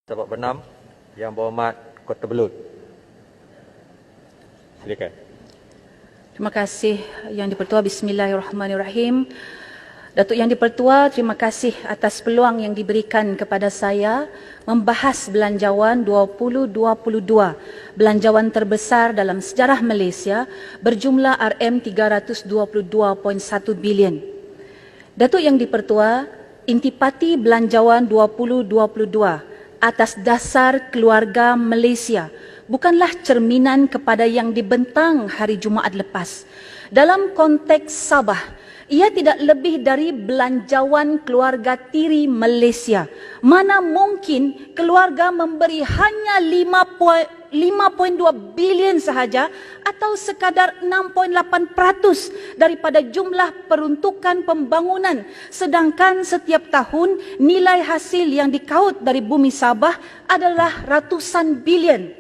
Sahabat Bernam, Yang Berhormat Kota Belud. Silakan. Terima kasih Yang di-Pertua. Bismillahirrahmanirrahim. Datuk Yang di-Pertua, terima kasih atas peluang yang diberikan kepada saya membahas belanjawan 2022, belanjawan terbesar dalam sejarah Malaysia berjumlah RM322.1 bilion. Datuk Yang di-Pertua, intipati belanjawan 2022 atas dasar keluarga Malaysia bukanlah cerminan kepada yang dibentang hari Jumaat lepas. Dalam konteks Sabah, ia tidak lebih dari belanjawan keluarga tiri Malaysia. Mana mungkin keluarga memberi hanya 5.2 bilion sahaja atau sekadar 6.8% daripada jumlah peruntukan pembangunan, sedangkan setiap tahun nilai hasil yang dikaut dari bumi Sabah adalah ratusan bilion.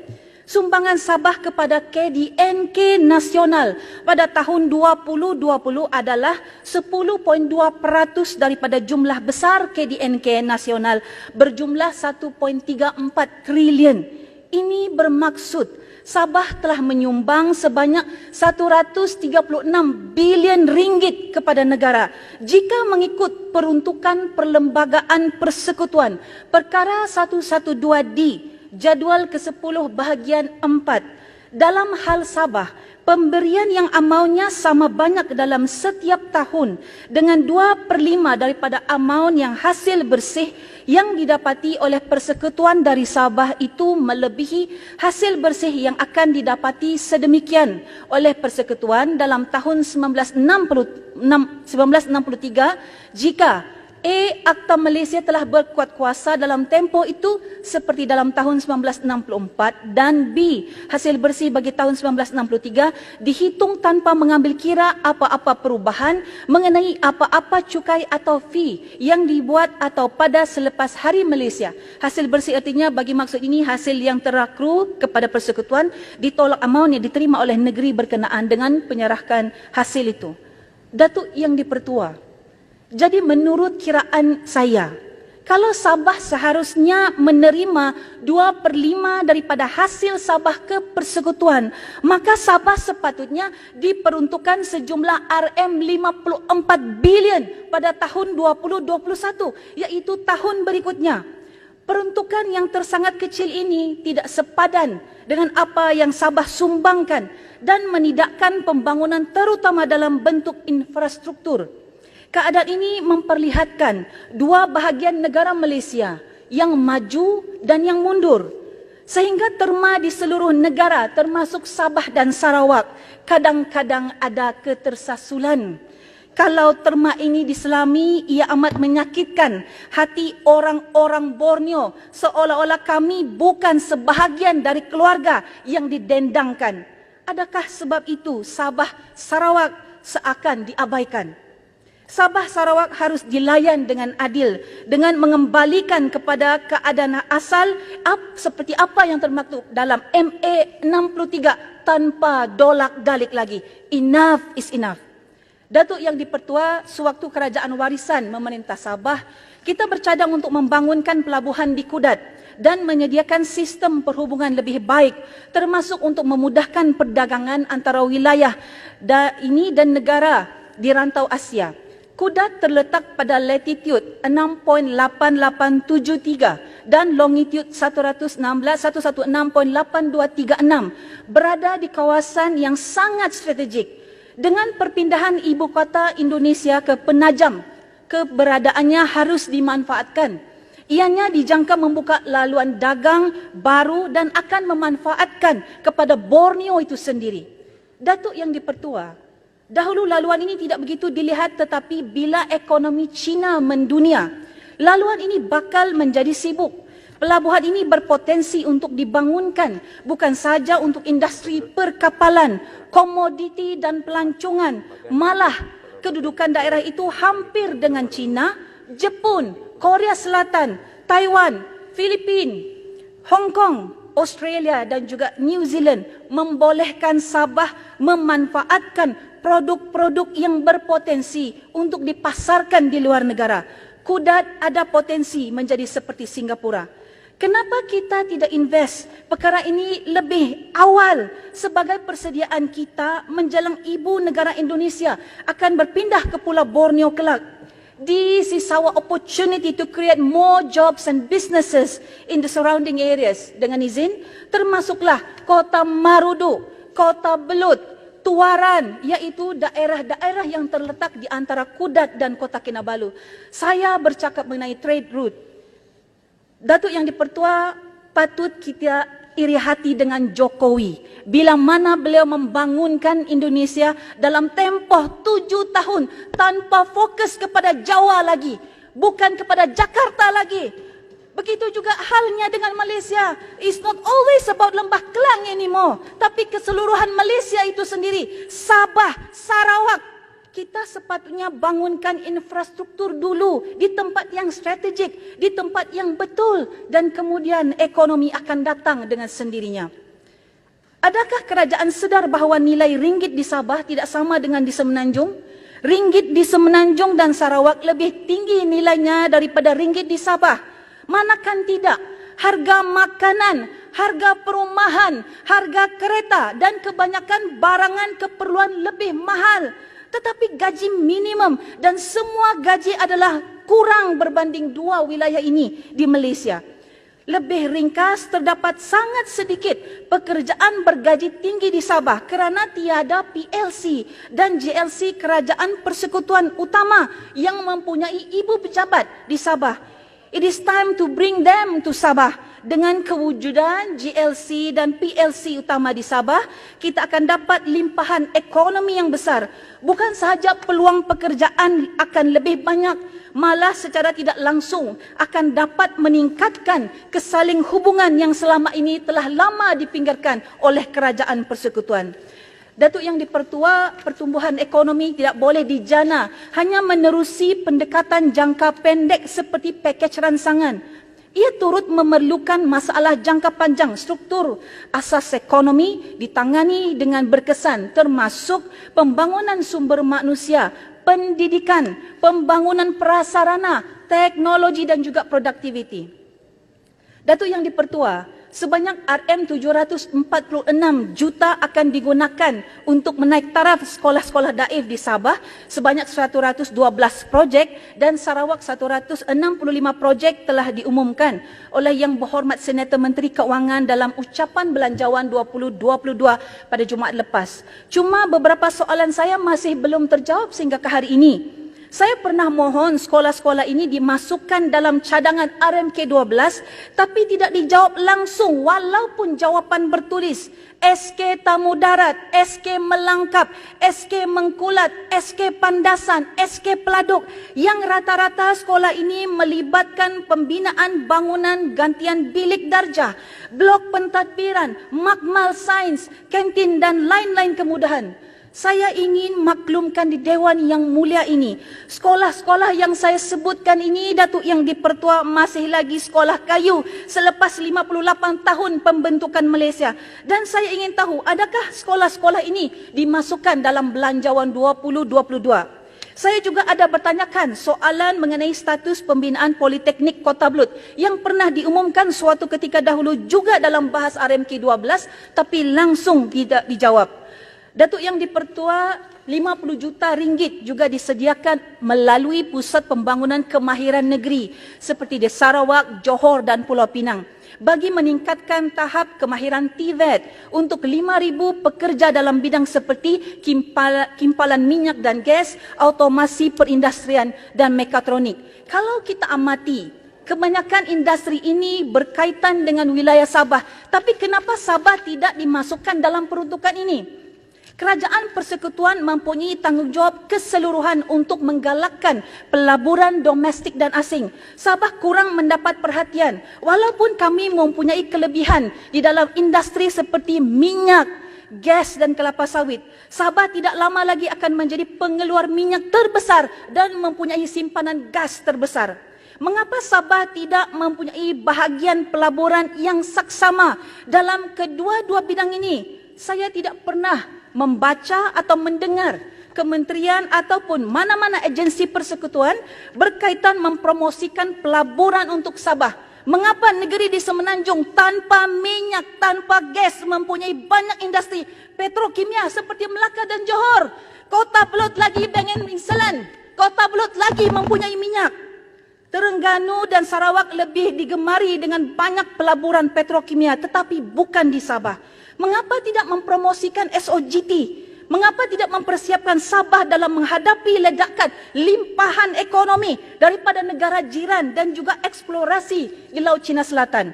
Sumbangan Sabah kepada KDNK nasional pada tahun 2020 adalah 10.2% daripada jumlah besar KDNK nasional berjumlah 1.34 trilion. Ini bermaksud Sabah telah menyumbang sebanyak 136 bilion ringgit kepada negara. Jika mengikut peruntukan Perlembagaan Persekutuan Perkara 112D Jadual ke-10 bahagian 4. Dalam hal Sabah, pemberian yang amaunnya sama banyak dalam setiap tahun dengan 2/5 daripada amaun yang hasil bersih yang didapati oleh Persekutuan dari Sabah itu melebihi hasil bersih yang akan didapati sedemikian oleh Persekutuan dalam tahun 1963 jika Akta Malaysia telah berkuat kuasa dalam tempoh itu seperti dalam tahun 1964 dan B. Hasil bersih bagi tahun 1963 dihitung tanpa mengambil kira apa-apa perubahan mengenai apa-apa cukai atau fee yang dibuat atau pada selepas Hari Malaysia. Hasil bersih artinya bagi maksud ini hasil yang terakru kepada Persekutuan ditolak amaun yang diterima oleh negeri berkenaan dengan penyerahkan hasil itu. Datuk Yang di-Pertua, jadi menurut kiraan saya, kalau Sabah seharusnya menerima 2/5 daripada hasil Sabah ke Persekutuan, maka Sabah sepatutnya diperuntukkan sejumlah RM54 bilion pada tahun 2021, iaitu tahun berikutnya. Peruntukan yang tersangat kecil ini tidak sepadan dengan apa yang Sabah sumbangkan dan menidakkan pembangunan terutama dalam bentuk infrastruktur. Keadaan ini memperlihatkan dua bahagian negara Malaysia yang maju dan yang mundur. Sehingga terma di seluruh negara termasuk Sabah dan Sarawak kadang-kadang ada ketersasulan. Kalau terma ini diselami, ia amat menyakitkan hati orang-orang Borneo seolah-olah kami bukan sebahagian dari keluarga yang didendangkan. Adakah sebab itu Sabah, Sarawak seakan diabaikan? Sabah Sarawak harus dilayan dengan adil dengan mengembalikan kepada keadaan asal seperti apa yang termaktub dalam MA 63 tanpa dolak-dalik lagi. Enough is enough. Datuk Yang di-Pertua, sewaktu Kerajaan Warisan memerintah Sabah, kita bercadang untuk membangunkan pelabuhan di Kudat dan menyediakan sistem perhubungan lebih baik termasuk untuk memudahkan perdagangan antara wilayah ini dan negara di rantau Asia. Kudat terletak pada latitude 6.8873 dan longitude 116.8236 berada di kawasan yang sangat strategik. Dengan perpindahan ibu kota Indonesia ke Penajam, keberadaannya harus dimanfaatkan. Ianya dijangka membuka laluan dagang baru dan akan memanfaatkan kepada Borneo itu sendiri. Datuk Yang di-Pertua, dahulu laluan ini tidak begitu dilihat, tetapi bila ekonomi China mendunia, laluan ini bakal menjadi sibuk. Pelabuhan ini berpotensi untuk dibangunkan bukan saja untuk industri perkapalan, komoditi dan pelancongan. Malah kedudukan daerah itu hampir dengan China, Jepun, Korea Selatan, Taiwan, Filipina, Hong Kong, Australia dan juga New Zealand membolehkan Sabah memanfaatkan produk-produk yang berpotensi untuk dipasarkan di luar negara. Kudat ada potensi menjadi seperti Singapura. Kenapa kita tidak invest perkara ini lebih awal sebagai persediaan kita menjelang ibu negara Indonesia akan berpindah ke Pulau Borneo kelak? This is our opportunity to create more jobs and businesses in the surrounding areas. Dengan izin, termasuklah Kota Marudu, Kota Belut, Tuaran, iaitu daerah-daerah yang terletak di antara Kudat dan Kota Kinabalu. Saya bercakap mengenai trade route. Datuk Yang di-Pertua, patut kita iri hati dengan Jokowi bila mana beliau membangunkan Indonesia dalam tempoh 7 tahun tanpa fokus kepada Jawa lagi, bukan kepada Jakarta lagi. Begitu juga halnya dengan Malaysia. It's not always about Lembah Kelang anymore, tapi keseluruhan Malaysia itu sendiri, Sabah, Sarawak. Kita sepatutnya bangunkan infrastruktur dulu di tempat yang strategik, di tempat yang betul, dan kemudian ekonomi akan datang dengan sendirinya. Adakah kerajaan sedar bahawa nilai ringgit di Sabah tidak sama dengan di Semenanjung? Ringgit di Semenanjung dan Sarawak lebih tinggi nilainya daripada ringgit di Sabah. Manakan tidak? Harga makanan, harga perumahan, harga kereta dan kebanyakan barangan keperluan lebih mahal. Tetapi gaji minimum dan semua gaji adalah kurang berbanding dua wilayah ini di Malaysia. Lebih ringkas, terdapat sangat sedikit pekerjaan bergaji tinggi di Sabah kerana tiada PLC dan GLC kerajaan persekutuan utama yang mempunyai ibu pejabat di Sabah. It is time to bring them to Sabah. Dengan kewujudan GLC dan PLC utama di Sabah, kita akan dapat limpahan ekonomi yang besar. Bukan sahaja peluang pekerjaan akan lebih banyak, malah secara tidak langsung akan dapat meningkatkan kesaling hubungan yang selama ini telah lama dipinggirkan oleh kerajaan persekutuan. Datuk Yang di-Pertua, pertumbuhan ekonomi tidak boleh dijana hanya menerusi pendekatan jangka pendek seperti pakej rangsangan. Ia turut memerlukan masalah jangka panjang struktur asas ekonomi ditangani dengan berkesan termasuk pembangunan sumber manusia, pendidikan, pembangunan prasarana, teknologi dan juga produktiviti. Datuk Yang di-Pertua, sebanyak RM746 juta akan digunakan untuk menaik taraf sekolah-sekolah daif di Sabah, sebanyak 112 projek dan Sarawak 165 projek telah diumumkan oleh Yang Berhormat Senator Menteri Keuangan dalam ucapan belanjawan 2022 pada Jumaat lepas. Cuma beberapa soalan saya masih belum terjawab sehingga ke hari ini. Saya pernah mohon sekolah-sekolah ini dimasukkan dalam cadangan RMK 12 tapi tidak dijawab langsung walaupun jawapan bertulis. SK Tamu Darat, SK Melangkap, SK Mengkulat, SK Pandasan, SK Peladuk yang rata-rata sekolah ini melibatkan pembinaan bangunan gantian bilik darjah, blok pentadbiran, makmal sains, kantin dan lain-lain kemudahan. Saya ingin maklumkan di Dewan yang mulia ini, sekolah-sekolah yang saya sebutkan ini, Datuk Yang di-Pertua, masih lagi sekolah kayu selepas 58 tahun pembentukan Malaysia. Dan saya ingin tahu, adakah sekolah-sekolah ini dimasukkan dalam belanjawan 2022? Saya juga ada bertanyakan soalan mengenai status pembinaan Politeknik Kota Belut yang pernah diumumkan suatu ketika dahulu juga dalam bahas RMK 12 tapi langsung tidak dijawab. Datuk Yang di-Pertua, 50 juta ringgit juga disediakan melalui Pusat Pembangunan Kemahiran Negeri seperti di Sarawak, Johor dan Pulau Pinang bagi meningkatkan tahap kemahiran TVET untuk 5,000 pekerja dalam bidang seperti kimpalan minyak dan gas, automasi perindustrian dan mekatronik. Kalau kita amati, kebanyakan industri ini berkaitan dengan wilayah Sabah, tapi kenapa Sabah tidak dimasukkan dalam peruntukan ini? Kerajaan persekutuan mempunyai tanggungjawab keseluruhan untuk menggalakkan pelaburan domestik dan asing. Sabah kurang mendapat perhatian walaupun kami mempunyai kelebihan di dalam industri seperti minyak, gas dan kelapa sawit. Sabah tidak lama lagi akan menjadi pengeluar minyak terbesar dan mempunyai simpanan gas terbesar. Mengapa Sabah tidak mempunyai bahagian pelaburan yang saksama dalam kedua-dua bidang ini? Saya tidak pernah membaca atau mendengar kementerian ataupun mana-mana agensi persekutuan berkaitan mempromosikan pelaburan untuk Sabah. Mengapa negeri di Semenanjung tanpa minyak, tanpa gas mempunyai banyak industri petrokimia seperti Melaka dan Johor? Kota Belud lagi Bengen Selan, Kota Belud lagi mempunyai minyak. Terengganu dan Sarawak lebih digemari dengan banyak pelaburan petrokimia tetapi bukan di Sabah. Mengapa tidak mempromosikan SOGT? Mengapa tidak mempersiapkan Sabah dalam menghadapi ledakan limpahan ekonomi daripada negara jiran dan juga eksplorasi di Laut Cina Selatan?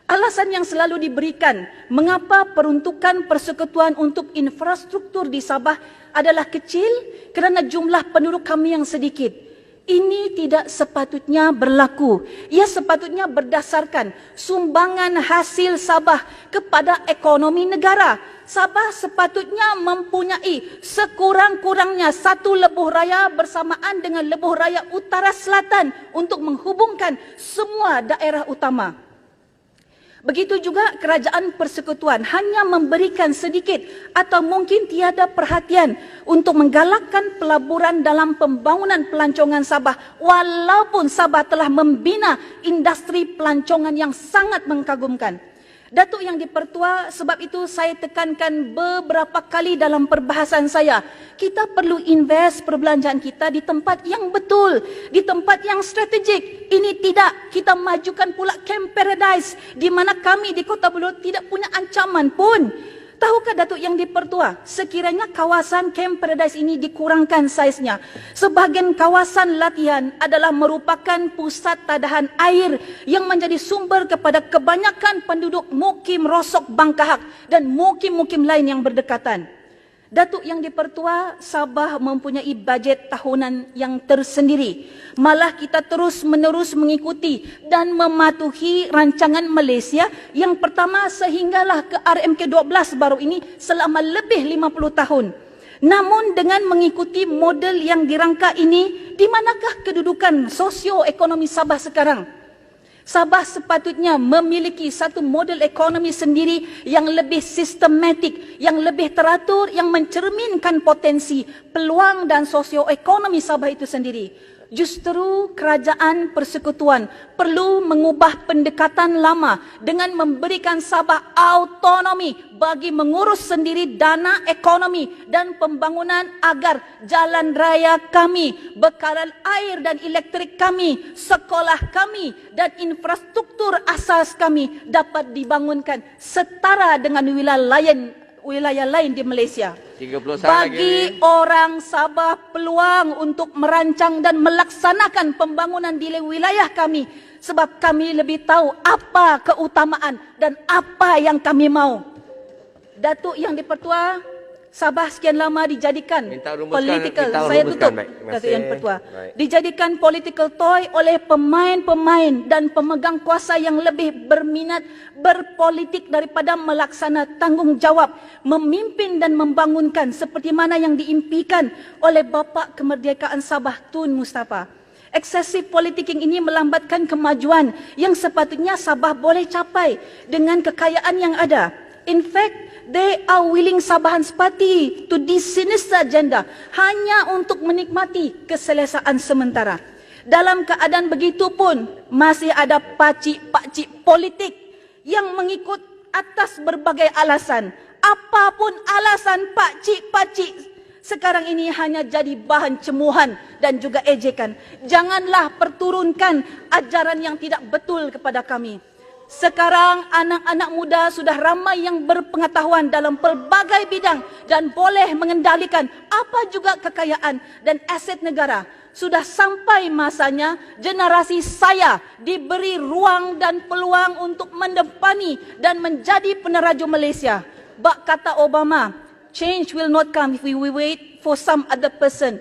Alasan yang selalu diberikan mengapa peruntukan persekutuan untuk infrastruktur di Sabah adalah kecil kerana jumlah penduduk kami yang sedikit. Ini tidak sepatutnya berlaku. Ia sepatutnya berdasarkan sumbangan hasil Sabah kepada ekonomi negara. Sabah sepatutnya mempunyai sekurang-kurangnya satu lebuh raya bersamaan dengan lebuh raya utara selatan untuk menghubungkan semua daerah utama. Begitu juga kerajaan persekutuan hanya memberikan sedikit atau mungkin tiada perhatian untuk menggalakkan pelaburan dalam pembangunan pelancongan Sabah walaupun Sabah telah membina industri pelancongan yang sangat mengkagumkan. Datuk Yang di-Pertua, sebab itu saya tekankan beberapa kali dalam perbahasan saya, kita perlu invest perbelanjaan kita di tempat yang betul, di tempat yang strategik. Ini tidak, kita majukan pula Camp Paradise di mana kami di Kota Belud tidak punya ancaman pun. Tahukah Datuk Yang di-Pertua, sekiranya kawasan Camp Paradise ini dikurangkan saiznya, sebahagian kawasan latihan adalah merupakan pusat tadahan air yang menjadi sumber kepada kebanyakan penduduk Mukim Rosok Bangkahak dan mukim-mukim lain yang berdekatan. Datuk Yang di-Pertua, Sabah mempunyai bajet tahunan yang tersendiri. Malah kita terus-menerus mengikuti dan mematuhi rancangan Malaysia yang pertama sehinggalah ke RMK12 baru ini selama lebih 50 tahun. Namun dengan mengikuti model yang dirangka ini, di manakah kedudukan sosioekonomi Sabah sekarang? Sabah sepatutnya memiliki satu model ekonomi sendiri yang lebih sistematik, yang lebih teratur, yang mencerminkan potensi, peluang dan sosioekonomi Sabah itu sendiri. Justru kerajaan persekutuan perlu mengubah pendekatan lama dengan memberikan Sabah autonomi bagi mengurus sendiri dana ekonomi dan pembangunan agar jalan raya kami, bekalan air dan elektrik kami, sekolah kami dan infrastruktur asas kami dapat dibangunkan setara dengan wilayah lain di Malaysia. 30 Bagi orang Sabah peluang untuk merancang dan melaksanakan pembangunan di wilayah kami sebab kami lebih tahu apa keutamaan dan apa yang kami mau. Datuk Yang di-Pertua, Sabah sekian lama dijadikan political, saya tutup Datuk Yang di-Pertua, dijadikan political toy oleh pemain-pemain dan pemegang kuasa yang lebih berminat berpolitik daripada melaksana tanggungjawab memimpin dan membangunkan seperti mana yang diimpikan oleh Bapa Kemerdekaan Sabah Tun Mustafa. Excessive politicking ini melambatkan kemajuan yang sepatutnya Sabah boleh capai dengan kekayaan yang ada. In fact, they are willing Sabahans Party to this sinister agenda hanya untuk menikmati keselesaan sementara. Dalam keadaan begitu pun, masih ada pakcik-pakcik politik yang mengikut atas berbagai alasan. Apapun alasan pakcik-pakcik sekarang ini hanya jadi bahan cemuhan dan juga ejekan. Janganlah perturunkan ajaran yang tidak betul kepada kami. Sekarang anak-anak muda sudah ramai yang berpengetahuan dalam pelbagai bidang dan boleh mengendalikan apa juga kekayaan dan aset negara. Sudah sampai masanya generasi saya diberi ruang dan peluang untuk mendepani dan menjadi peneraju Malaysia. Bak kata Obama, change will not come if we wait for some other person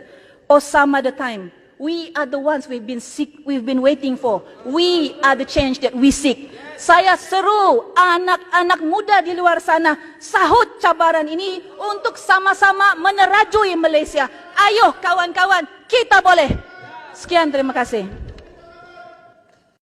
or some other time. We are the ones we've been waiting for. We are the change that we seek. Saya seru anak-anak muda di luar sana sahut cabaran ini untuk sama-sama menerajui Malaysia. Ayo kawan-kawan, kita boleh. Sekian, terima kasih.